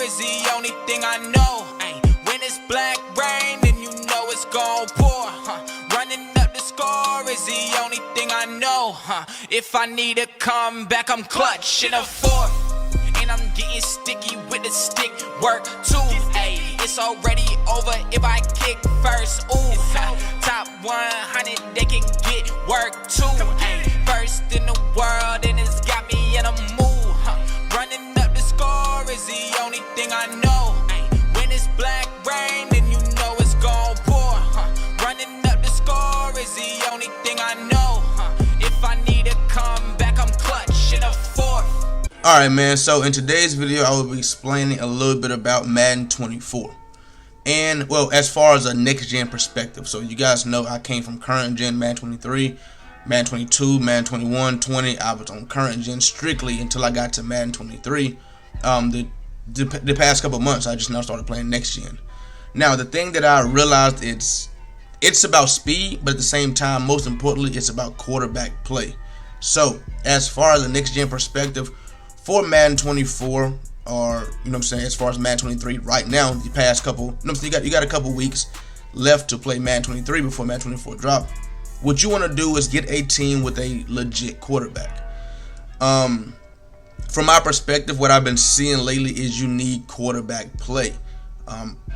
is the only thing I know. When it's black rain, then you know it's gon' pour. Running up the score is the only thing I know. If I need a comeback, I'm clutch in a fourth. And I'm getting sticky with the stick work too. It's already over if I kick first. Ooh, top 100, they can get work too. First in the world, and it's got me in a mood. Running up the score is the only thing I know. When it's black rain, then you know it's gon' pour. Running up the score is the only thing I know. If I need a comeback, I'm clutch in a fourth. Alright, man, so in today's video I will be explaining a little bit about Madden 24. And, well, as far as a next-gen perspective. So you guys know I came from current-gen Madden 23, Madden 22, Madden 21, 20. I was on current-gen strictly until I got to Madden 23. The past couple months, I just now started playing next-gen. Now, the thing that I realized, it's about speed, but at the same time, most importantly, it's about quarterback play. So, as far as the next-gen perspective, for Madden 24, or, you know what I'm saying, as far as Madden 23 right now, the past couple, you got a couple weeks left to play Madden 23 before Madden 24 drop. What you want to do is get a team with a legit quarterback. From my perspective, what I've been seeing lately is you need quarterback play.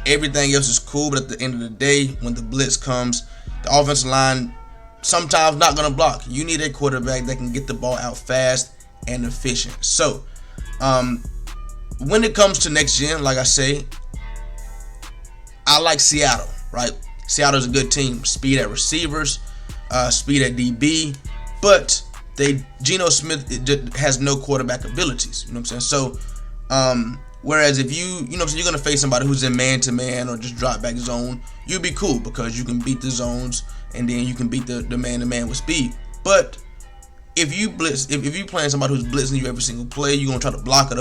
Everything else is cool, but at the end of the day, when the blitz comes, the offensive line sometimes not going to block. You need a quarterback that can get the ball out fast and efficient. So, when it comes to next gen, like I say, I like Seattle, right? Seattle's a good team. Speed at receivers, speed at DB, but Geno Smith has no quarterback abilities. You know what I'm saying? So, whereas if you're going to face somebody who's in man-to-man or just drop back zone, you'll be cool because you can beat the zones and then you can beat the man-to-man with speed. But if you blitz, if you playing somebody who's blitzing you every single play, you're gonna try to block it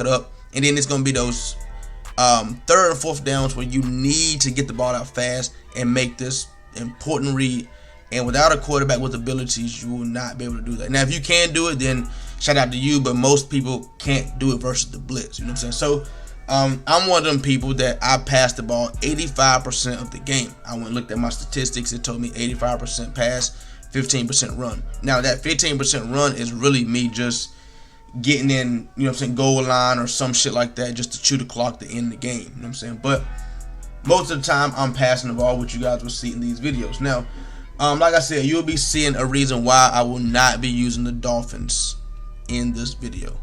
up, and then it's gonna be those third and fourth downs where you need to get the ball out fast and make this important read. And without a quarterback with abilities, you will not be able to do that. Now, if you can do it, then shout out to you, but most people can't do it versus the blitz. You know what I'm saying? So, I'm one of them people that I pass the ball 85% of the game. I went and looked at my statistics. It told me 85% pass, 15% run. Now, that 15% run is really me just getting in, you know what I'm saying, goal line or some shit like that just to chew the clock to end the game. You know what I'm saying? But most of the time, I'm passing the ball, which you guys will see in these videos. Now, like I said, you'll be seeing a reason why I will not be using the Dolphins in this video.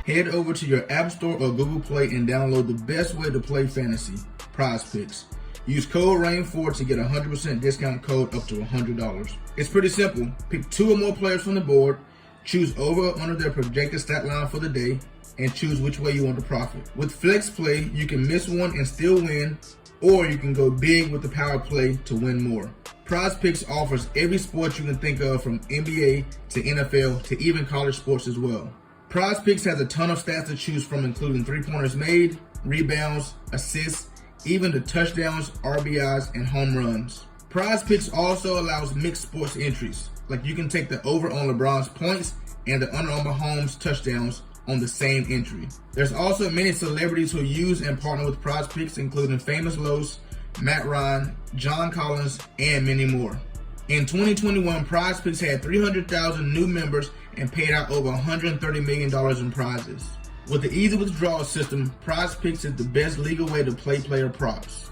Head over to your App Store or Google Play and download the best way to play fantasy, Prize Picks. Use code RAIN4 to get a 100% discount code up to $100. It's pretty simple. Pick 2 or more players from the board, choose over or under their projected stat line for the day, and choose which way you want to profit. With Flex Play, you can miss one and still win, or you can go big with the power play to win more. Prize Picks offers every sport you can think of, from NBA to NFL to even college sports as well. Prize Picks has a ton of stats to choose from, including 3-pointers made, rebounds, assists, even the touchdowns, RBIs, and home runs. Prize Picks also allows mixed sports entries, like you can take the over on LeBron's points and the under on Mahomes' touchdowns on the same entry. There's also many celebrities who use and partner with Prize Picks, including Famous Los, Matt Ryan, John Collins, and many more. In 2021, Prize Picks had 300,000 new members and paid out over $130 million in prizes. With the easy withdrawal system, Prize Picks is the best legal way to play player props.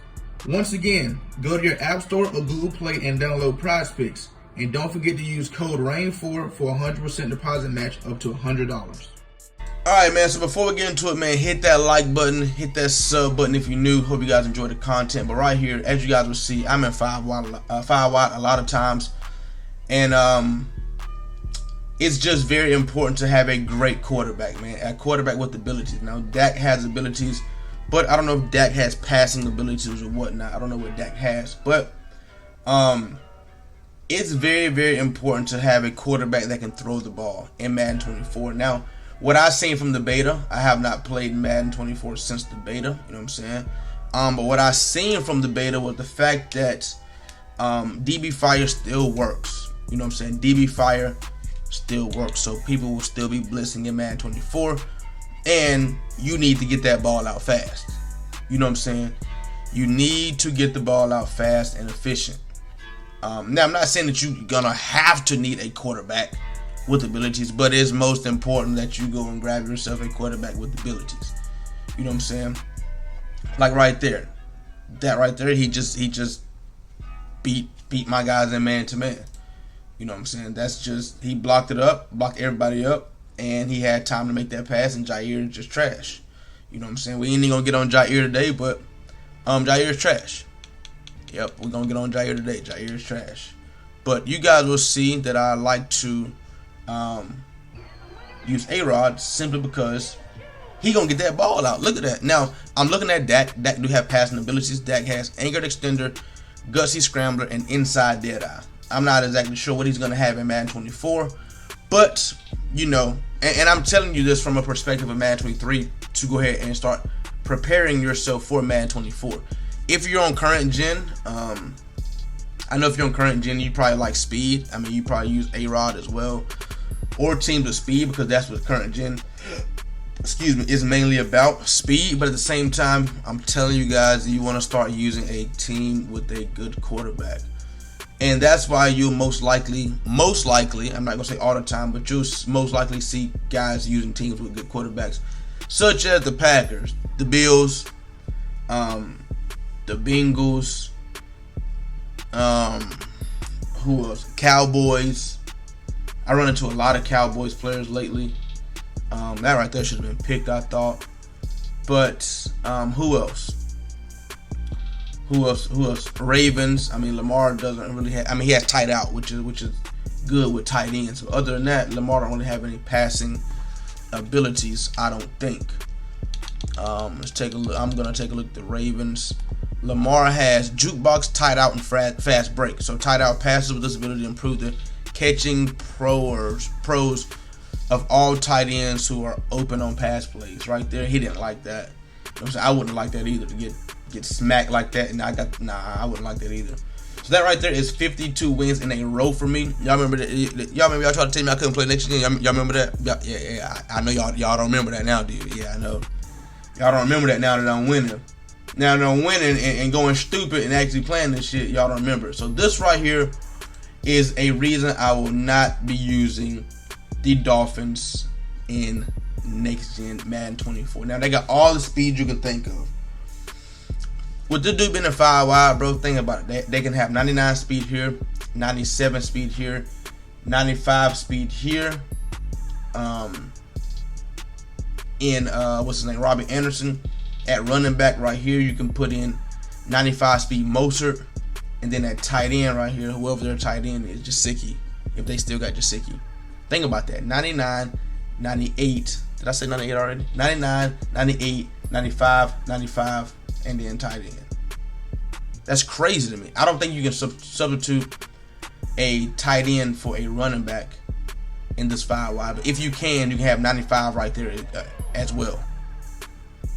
Once again, go to your App Store or Google Play and download Prize Picks. And don't forget to use code RAIN4 for a 100% deposit match up to $100. Alright, man, so before we get into it, man, hit that like button, hit that sub button if you're new. Hope you guys enjoy the content. But right here, as you guys will see, I'm in 5 wide a lot of times. And it's just very important to have a great quarterback, man. A quarterback with abilities. Now, Dak has abilities, but I don't know if Dak has passing abilities or whatnot. I don't know what Dak has. But it's very, very important to have a quarterback that can throw the ball in Madden 24. Now, what I've seen from the beta, I have not played Madden 24 since the beta, you know what I'm saying? But what I've seen from the beta was the fact that DB Fire still works. You know what I'm saying? DB Fire still works. So people will still be blitzing in Madden 24. and you need to get that ball out fast. You know what I'm saying? You need to get the ball out fast and efficient. Now, I'm not saying that you're gonna have to need a quarterback with abilities, but it's most important that you go and grab yourself a quarterback with abilities. You know what I'm saying? Like right there, that right there, he just beat my guys in man to man. You know what I'm saying? That's just, he blocked it up, blocked everybody up, and he had time to make that pass, and Jair is just trash. You know what I'm saying? We ain't even gonna get on Jair today, but Jair is trash. Yep, we're gonna get on Jair today. Jair is trash. But you guys will see that I like to use A-Rod simply because he gonna get that ball out. Look at that. Now, I'm looking at Dak. Dak do have passing abilities. Dak has anchored extender, gutsy scrambler, and inside dead eye. I'm not exactly sure what he's gonna have in Madden 24, but you know, and I'm telling you this from a perspective of Madden 23 to go ahead and start preparing yourself for Madden 24. If you're on current gen, I know if you're on current gen, you probably like speed. I mean, you probably use A-Rod as well, or teams with speed, because that's what current gen, is mainly about, speed. But at the same time, I'm telling you guys, you want to start using a team with a good quarterback. And that's why you'll most likely, I'm not going to say all the time, but you'll most likely see guys using teams with good quarterbacks, such as the Packers, the Bills, the Bengals, who else? Cowboys. I run into a lot of Cowboys players lately. That right there should have been picked, I thought. But who else? Who else? Ravens. I mean, Lamar doesn't really have. I mean, he has tight out, which is good with tight ends. So other than that, Lamar don't really have any passing abilities, I don't think. Let's take a look. I'm gonna take a look at the Ravens. Lamar has jukebox, tight out, and fast break. So tight out passes with this ability to improve the catching pros of all tight ends who are open on pass plays. Right there, he didn't like that. You know, I wouldn't like that either, to get smacked like that. And I wouldn't like that either. So that right there is 52 wins in a row for me. Y'all remember that? Y'all tried to tell me I couldn't play next year. Y'all remember that? Yeah. I know y'all don't remember that now, dude. Yeah, I know. Y'all don't remember that now that I'm winning. Now that I'm winning and going stupid and actually playing this shit, y'all don't remember. So this right here is a reason I will not be using the Dolphins in next gen Madden 24. Now they got all the speed you can think of. With this dude being a 5 wide, bro, think about it. They can have 99 speed here, 97 speed here, 95 speed here. What's his name? Robbie Anderson. At running back right here, you can put in 95 speed Mostert. And then at tight end right here, whoever their tight end is, Gesicki, if they still got Gesicki. Think about that. 99, 98. Did I say 98 already? 99, 98, 95, 95, and then tight end. That's crazy to me. I don't think you can substitute a tight end for a running back in this 5 wide. But if you can have 95 right there as well.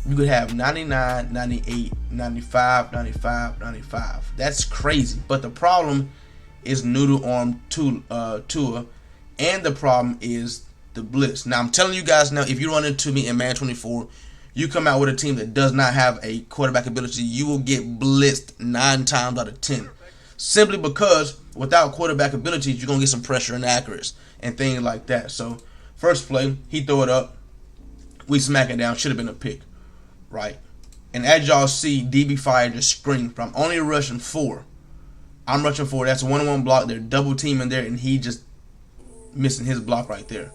You could have 99, 98, 95, 95, 95. That's crazy. But the problem is noodle arm Tua, and the problem is the blitz. Now I'm telling you guys now, if you run into me in Madden 24, you come out with a team that does not have a quarterback ability, you will get blitzed 9 times out of 10. Simply because without quarterback abilities, you're gonna get some pressure and accuracy and things like that. So first play, he throw it up, we smack it down. Should have been a pick. Right, and as y'all see, DB Fire just screamed from only rushing 4. I'm rushing 4. That's a 1-on-1 block. They're double teaming there, and he just missing his block right there.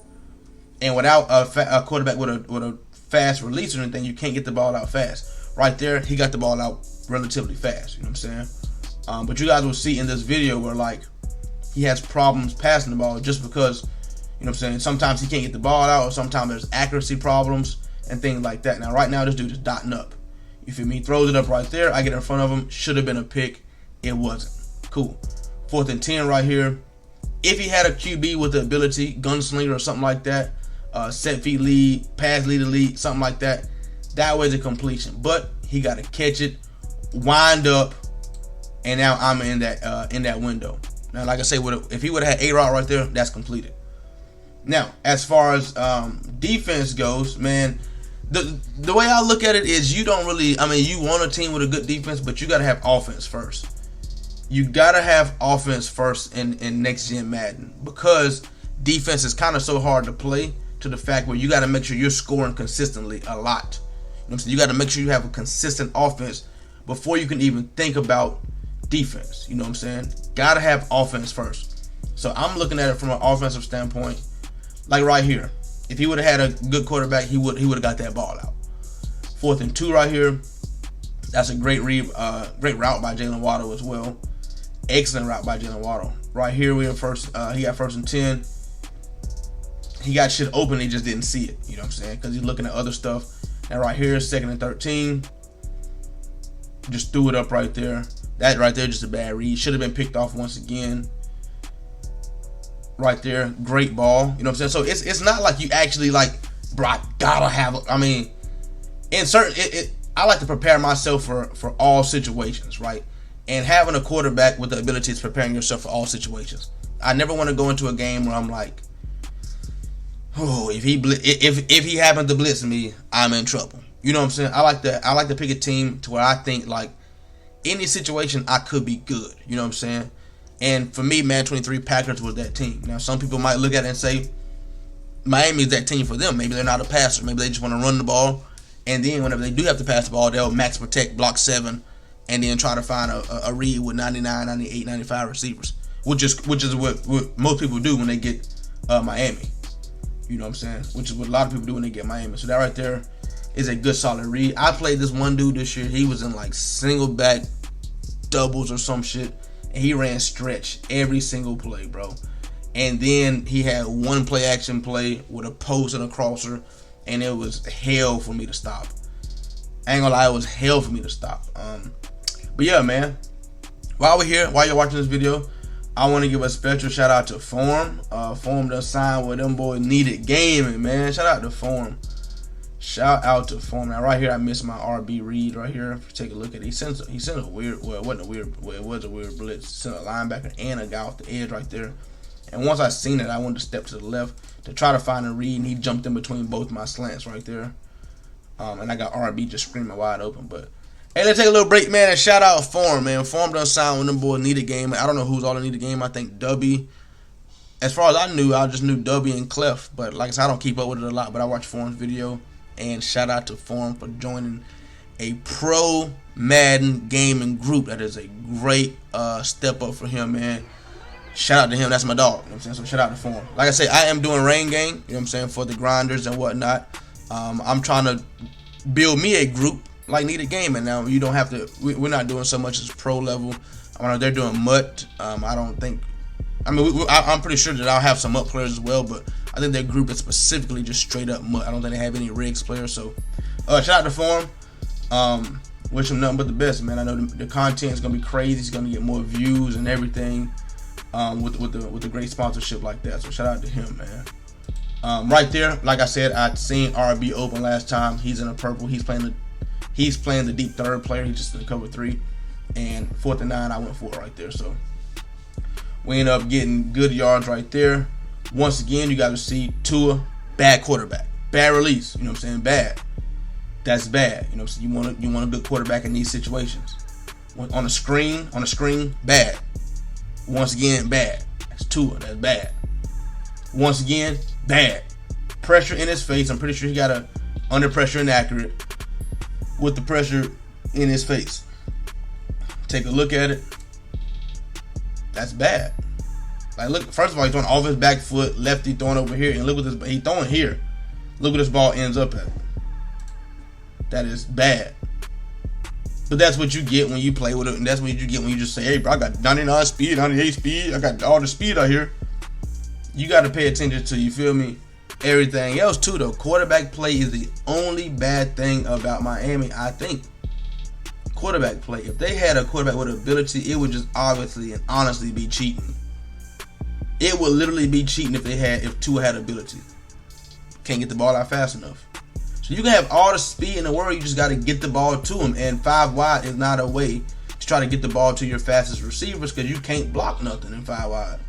And without a quarterback with a fast release or anything, you can't get the ball out fast. Right there, he got the ball out relatively fast. You know what I'm saying? But you guys will see in this video where like he has problems passing the ball just because, you know what I'm saying. Sometimes he can't get the ball out, or sometimes there's accuracy problems and things like that. Now right now this dude is dotting up. You feel me? He throws it up right there. I get in front of him. Should have been a pick. It wasn't. Cool. 4th and 10 right here. If he had a QB with the ability, gunslinger or something like that, set feet lead, pass lead, something like that, that was a completion. But he got to catch it, wind up, and now I'm in that window. Now, like I say, if he would have had A-Rod right there, that's completed. Now, as far as defense goes, man, the way I look at it is you don't really. I mean, you want a team with a good defense, but you got to have offense first. You got to have offense first in next gen Madden, because defense is kind of so hard to play, to the fact where you got to make sure you're scoring consistently a lot. You know what I'm saying? You got to make sure you have a consistent offense before you can even think about defense. You know what I'm saying? Got to have offense first. So I'm looking at it from an offensive standpoint. Like right here, if he would have had a good quarterback, he would have got that ball out. 4th and 2 right here. That's a great route by Jalen Waddle as well. Excellent route by Jalen Waddle. Right here we have first. He got 1st and 10. He got shit open. He just didn't see it. You know what I'm saying? Because he's looking at other stuff. And right here, 2nd and 13. Just threw it up right there. That right there, just a bad read. Should have been picked off once again. Right there, great ball. You know what I'm saying? So it's not like you actually like, bro, I gotta have. I mean, in certain, I like to prepare myself for all situations, right? And having a quarterback with the ability is preparing yourself for all situations. I never want to go into a game where I'm like, oh, if he happened to blitz me, I'm in trouble. You know what I'm saying? I like to pick a team to where I think like any situation I could be good. You know what I'm saying? And for me, Madden 23 Packers was that team. Now some people might look at it and say Miami is that team for them. Maybe they're not a passer. Maybe they just want to run the ball. And then whenever they do have to pass the ball, they'll max protect, block 7, and then try to find a read with 99, 98, 95 receivers, which is what most people do when they get Miami. You know what I'm saying? Which is what a lot of people do when they get Miami. So that right there is a good solid read. I played this one dude this year. He was in like single back doubles or some shit, and he ran stretch every single play, bro. And then he had one play action play with a post and a crosser, and it was hell for me to stop. I ain't gonna lie, it was hell for me to stop. But yeah, man, while we're here, while you're watching this video, I want to give a special shout out to Form. Form done signed with them boys Needed Gaming, man. Shout out to Form. Shout out to Form. Now right here, I missed my RB read right here. If you take a look at it, he sent a weird, well, it wasn't a weird, well, it was a weird blitz. He sent a linebacker and a guy off the edge right there. And once I seen it, I wanted to step to the left to try to find a read, and he jumped in between both my slants right there. And I got RB just screaming wide open. But hey, let's take a little break, man, and shout out Form, man. Form done signed with them boys Needed Game. I don't know who's all in Needed Game. I think Dubby. As far as I just knew Dubby and Clef. But like I said, I don't keep up with it a lot, but I watch Form's video. And shout out to Form for joining a pro Madden gaming group. That is a great step up for him, man. Shout out to him. That's my dog. You know what I'm saying? So shout out to Form. Like I say, I am doing rain game. You know what I'm saying? For the grinders and whatnot. I'm trying to build me a group like Needed Gaming. Now you don't have to. We're not doing so much as pro level. I know they're doing MUT. I don't think. I mean, I'm pretty sure that I'll have some MUT players as well, but I think their group is specifically just straight up MUT. I don't think they have any rigs players. So shout out to Form. Wish him nothing but the best, man. I know the content is gonna be crazy. It's gonna get more views and everything. With the great sponsorship like that. So shout out to him, man. Right there, like I said, I'd seen RB open last time. He's in a purple. He's playing the deep third player. He's just in cover 3. And 4th and 9, I went for it right there. So we end up getting good yards right there. Once again, you got to see Tua, bad quarterback, bad release. You know what I'm saying? Bad. That's bad. You know what I'm saying? You want a good quarterback in these situations. On a screen, bad. Once again, bad. That's Tua. That's bad. Once again, bad. Pressure in his face. I'm pretty sure he got a under pressure inaccurate with the pressure in his face. Take a look at it. That's bad. Like, look. First of all, he's throwing off his back foot, lefty throwing over here, and look what this. He's throwing here. Look what this ball ends up at. That is bad. But that's what you get when you play with it, and that's what you get when you just say, "Hey, bro, I got 99 speed, 98 speed. I got all the speed out here." You got to pay attention to, you feel me, everything else too. Though quarterback play is the only bad thing about Miami, I think. Quarterback play. If they had a quarterback with ability, it would just obviously and honestly be cheating. It would literally be cheating if Tua had ability. Can't get the ball out fast enough. So you can have all the speed in the world, you just got to get the ball to him. And 5 wide is not a way to try to get the ball to your fastest receivers, because you can't block nothing in 5 wide.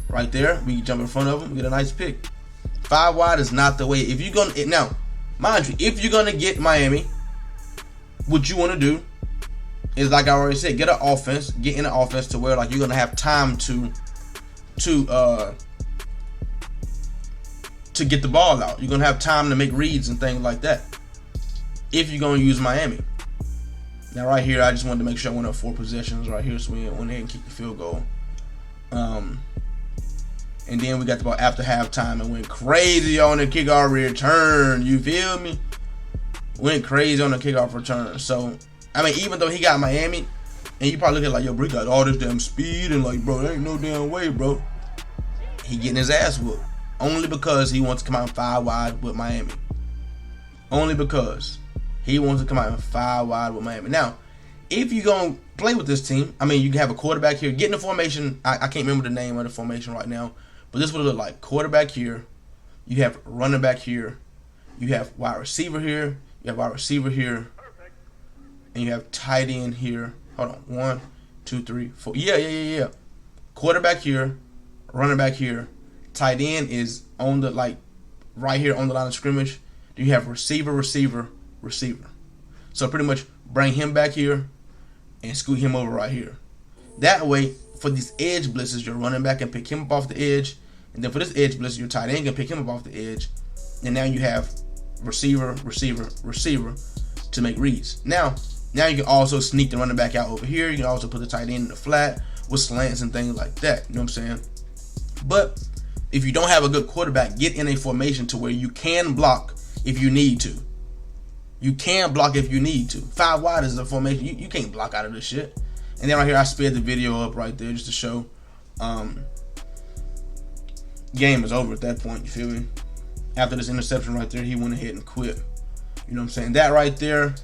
Right there, we jump in front of him, we get a nice pick. 5 wide is not the way. If you're gonna now, Mind you, if you're gonna get Miami, what you want to do is, like I already said, get an offense, get in an offense to where like you're gonna have time to get the ball out. You're gonna have time to make reads and things like that. If you're gonna use Miami. Now right here, I just wanted to make sure I went up 4 possessions right here, so we went ahead and kicked the field goal. And then we got the ball after halftime and went crazy on the kickoff return. You feel me? Went crazy on the kickoff return. So, I mean, even though he got Miami, and you probably look at like, yo, bro, he got all this damn speed, and like, bro, there ain't no damn way, bro. He getting his ass whooped. Only because he wants to come out 5 wide with Miami. Only because he wants to come out 5 wide with Miami. Now, if you're going to play with this team, I mean, you can have a quarterback here. Get in the formation. I can't remember the name of the formation right now. But this would look like quarterback here. You have running back here. You have wide receiver here. You have wide receiver here. And you have tight end here. Hold on. 1, 2, 3, 4. Yeah. Quarterback here. Running back here. Tight end is on the, like, right here on the line of scrimmage. You have receiver. So pretty much bring him back here and scoot him over right here. That way, for these edge blitzes, your running back can pick him up off the edge. And then for this edge blitz, your tight end can pick him up off the edge. And now you have receiver to make reads. Now you can also sneak the running back out over here. You can also put the tight end in the flat with slants and things like that. You know what I'm saying? But if you don't have a good quarterback, get in a formation to where you can block if you need to. You can block if you need to. 5 wide is a formation. You can't block out of this shit. And then right here, I sped the video up right there just to show. Game is over at that point, you feel me? After this interception right there, he went ahead and quit. You know what I'm saying? That right there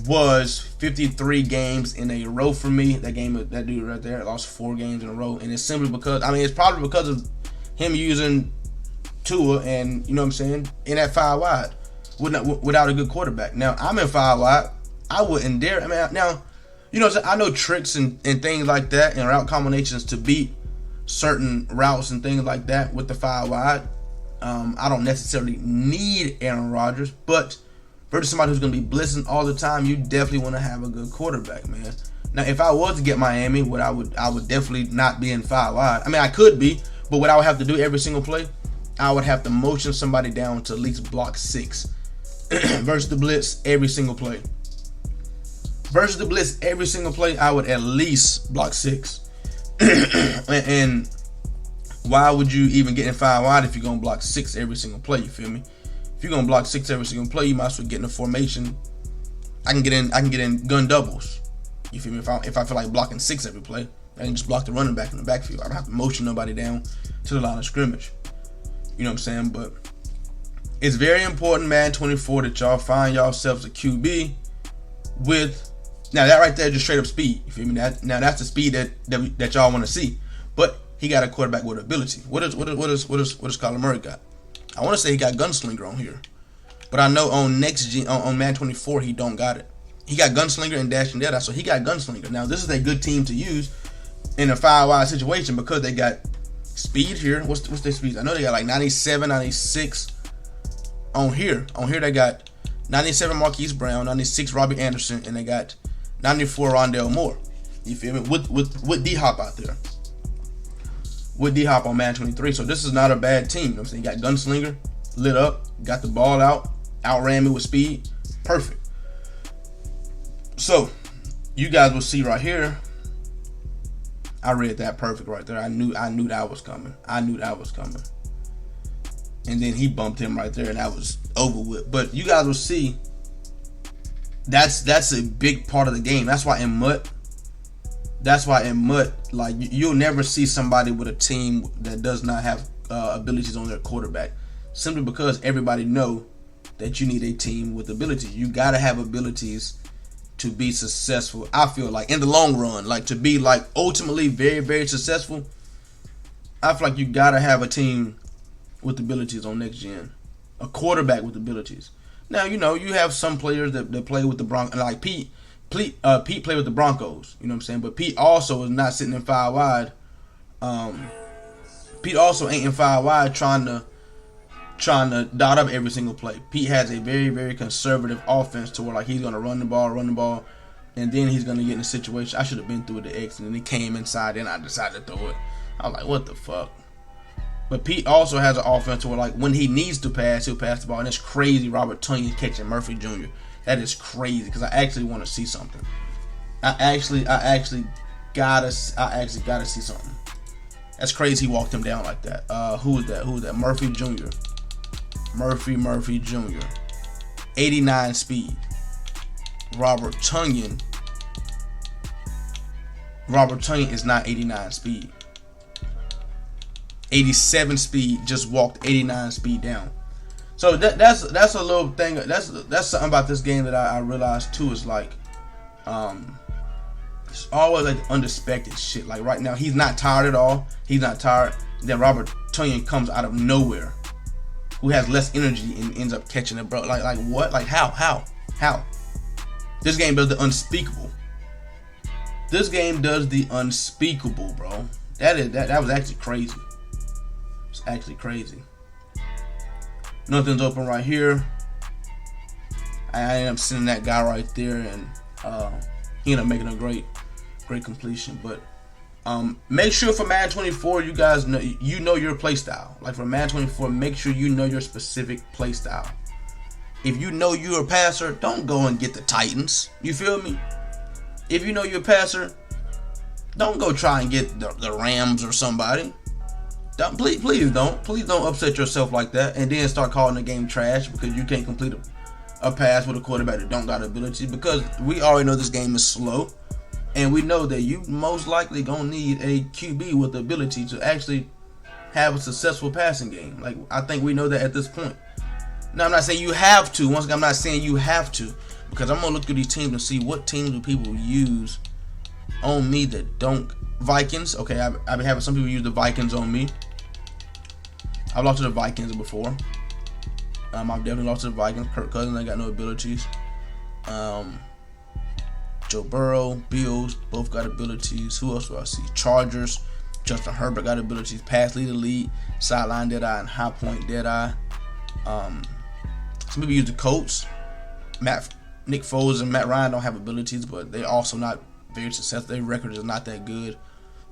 was 53 games in a row for me. That dude right there lost 4 games in a row. And it's simply because, I mean, it's probably because of him using Tua and, you know what I'm saying, in that 5 wide without a good quarterback. Now, I'm in 5 wide. I wouldn't dare. I mean, now, you know, I know tricks and things like that and route combinations to beat certain routes and things like that with the 5 wide. I don't necessarily need Aaron Rodgers, but versus somebody who's going to be blitzing all the time, you definitely want to have a good quarterback, man. Now, if I was to get Miami, I would definitely not be in 5 wide. I mean, I could be, but what I would have to do every single play, I would have to motion somebody down to at least block 6 versus the blitz every single play. Versus the blitz every single play, I would at least block 6. And why would you even get in 5 wide if you're gonna block 6 every single play? You feel me? If you're gonna block 6 every single play, you might as well get in a formation. I can get in gun doubles. You feel me? If I feel like blocking 6 every play, I can just block the running back in the backfield. I don't have to motion nobody down to the line of scrimmage. You know what I'm saying? But it's very important, man, 24, that y'all find yourselves a QB with. Now that right there is just straight up speed. You feel me? Now that's the speed that y'all want to see. But he got a quarterback with ability. What does Kyler Murray got? I want to say he got gunslinger on here, but I know on Madden 24 he don't got it. He got gunslinger and dash and dead eye, so he got gunslinger. Now this is a good team to use in a 5 wide situation because they got speed here. What's their speed? I know they got like 97, 96 on here. On here they got 97 Marquise Brown, 96 Robbie Anderson, and they got 94 Rondale Moore. You feel me? With D-Hop out there. With D-Hop on Madden 23. So this is not a bad team. You know what I'm saying? You got gunslinger, lit up, got the ball out, outran me with speed. Perfect. So you guys will see right here. I read that perfect right there. I knew that was coming. And then he bumped him right there, and that was over with. But you guys will see. That's a big part of the game. That's why in MUT, like you'll never see somebody with a team that does not have abilities on their quarterback, simply because everybody know that you need a team with abilities. You gotta have abilities to be successful. I feel like in the long run, like to be like ultimately very, very successful, I feel like you gotta have a team with abilities on next gen, a quarterback with abilities. Now, you know, you have some players that play with the Broncos, like Pete played with the Broncos, you know what I'm saying? But Pete also is not sitting in 5 wide. Pete also ain't in 5 wide trying to trying to dot up every single play. Pete has a very, very conservative offense to where like he's gonna run the ball, and then he's gonna get in a situation. I should have been through the X, and then he came inside, and I decided to throw it. I was like, what the fuck? But Pete also has an offense where like when he needs to pass, he'll pass the ball, and it's crazy. Robert Tonyan catching Murphy Jr. That is crazy because I actually want to see something. I actually gotta see something. That's crazy. He walked him down like that. Who was that? Murphy Jr. Murphy Jr. 89 speed. Robert Tonyan is not 89 speed. 87 speed, just walked 89 speed down. So that's a little thing. That's something about this game that I realized too. Is like, it's always like unexpected shit. Like right now, he's not tired at all. He's not tired. Then Robert Tonyan comes out of nowhere, who has less energy and ends up catching it, bro. Like what? Like how? This game does the unspeakable. This game does the unspeakable, bro. That was actually crazy. It's actually crazy. Nothing's open right here. I end up sending that guy right there, and he ended up making a great completion. But make sure for Madden 24, you guys know your play style. Like for Madden 24, make sure you know your specific play style. If you know you're a passer, don't go and get the Titans. You feel me? If you know you're a passer, don't go try and get the Rams or somebody. Please don't upset yourself like that and then start calling the game trash because you can't complete a pass with a quarterback that don't got ability, because we already know this game is slow, and we know that you most likely gonna need a QB with the ability to actually have a successful passing game. Like, I think we know that at this point. Now, I'm not saying you have to. Once again, I'm not saying you have to, because I'm gonna look through these teams and see what teams do people use on me that don't. Vikings. Okay, I've been having some people use the Vikings on me. I've lost to the Vikings before. I've definitely lost to the Vikings. Kirk Cousins ain't got no abilities. Joe Burrow, Bills, both got abilities. Who else do I see? Chargers. Justin Herbert got abilities. Pass lead elite, sideline dead eye, and high point dead eye. Some people use the Colts. Nick Foles and Matt Ryan don't have abilities, but they're also not very successful. Their record is not that good.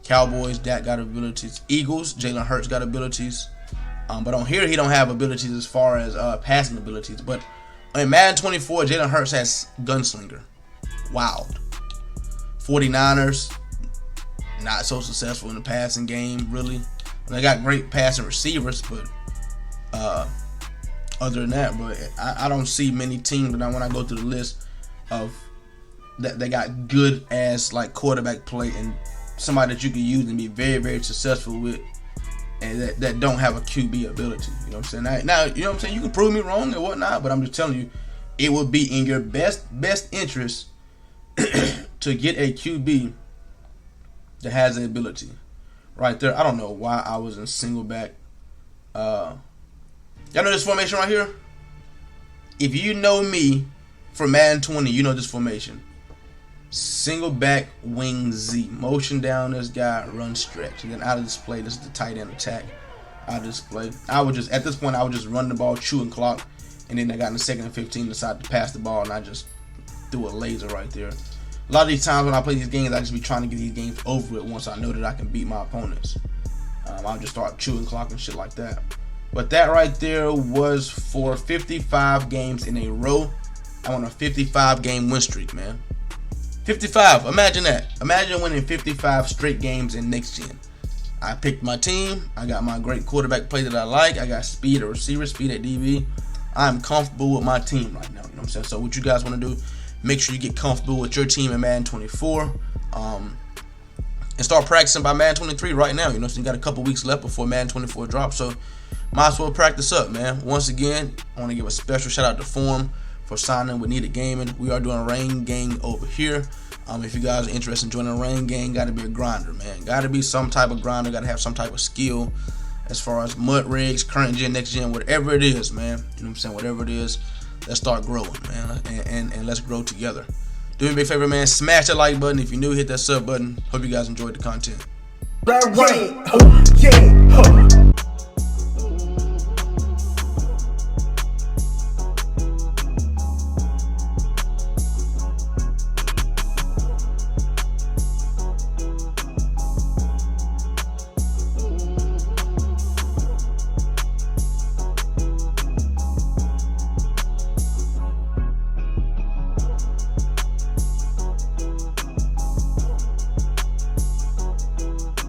Cowboys, Dak got abilities. Eagles, Jalen Hurts got abilities. But on here, he don't have abilities as far as passing abilities. But in Madden 24, Jalen Hurts has gunslinger. Wild. 49ers, not so successful in the passing game, really. They got great passing receivers, but other than that, but I don't see many teams. But when I go through the list of that, they got good ass like quarterback play and somebody that you can use and be very, very successful with, and that don't have a QB ability. You know what I'm saying? Now, you know what I'm saying? You can prove me wrong and whatnot, but I'm just telling you, it would be in your best interest to get a QB that has the ability. Right there. I don't know why I was in single back. Y'all know this formation right here? If you know me from Madden 20, you know this formation. Single back wing Z. Motion down this guy, run stretch. And then out of this play, this is the tight end attack. Out of this play. At this point, I would just run the ball, chew and clock. And then I got in the 2nd and 15, decided to pass the ball, and I just threw a laser right there. A lot of these times when I play these games, I just be trying to get these games over with once I know that I can beat my opponents. I'll just start chewing clock and shit like that. But that right there was for 55 games in a row. I'm on a 55 game win streak, man. 55. Imagine that. Imagine winning 55 straight games in next gen. I picked my team. I got my great quarterback play that I like. I got speed at receiver, speed at DB. I'm comfortable with my team right now. You know what I'm saying? So what you guys want to do, make sure you get comfortable with your team in Madden 24. And start practicing by Madden 23 right now. You know, so you got a couple weeks left before Madden 24 drops. So might as well practice up, man. Once again, I want to give a special shout out to Forum for signing with Needed Gaming. We are doing a rain gang over here. If you guys are interested in joining a rain gang, got to be a grinder, man. Got to be some type of grinder. Got to have some type of skill as far as mud rigs, current gen, next gen, whatever it is, man. You know what I'm saying? Whatever it is, let's start growing, man, and let's grow together. Do me a big favor, man. Smash that like button. If you're new, hit that sub button. Hope you guys enjoyed the content. That rain, yeah.